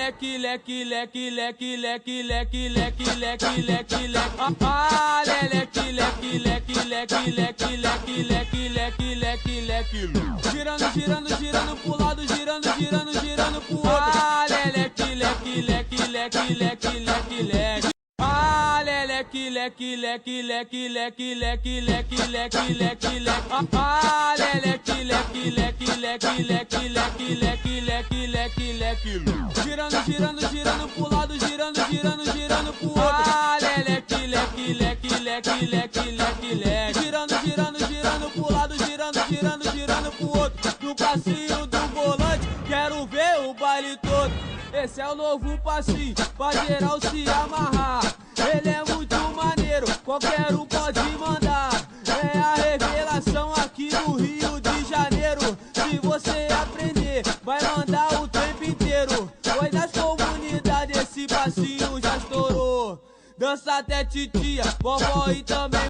leque, leque, leque, leque, leque, leque, leque, leque, leque, leque. Ah, leque, leque, leque, leque, leque, leque, leque, leque, leque, leque. Girando, girando, girando pro lado, girando, girando, girando pro outro. Ah, leque, leque, leque, leque, leque, leque, leque. Ah, leque, leque, leque, leque, leque, leque, leque, leque, leque, leque. Ah, leque, leque, leque, leque, leque, leque, leque, leque, leque, leque. Girando, girando, girando pro lado, girando, girando, girando pro outro. Ah, leque, leque, leque, leque, leque, leque, leque. Girando, girando, girando pro lado, girando, girando, girando pro outro. No passinho do volante, quero ver o baile todo. Esse é o novo passinho, pra geral se amarrar. Ele é muito maneiro, qualquer um pode mandar. É a revelação aqui no Rio de Janeiro. Se você aprender, vai mandar o tempo inteiro. Foi nas comunidades, esse passinho já estourou. Dança até titia, vovó e também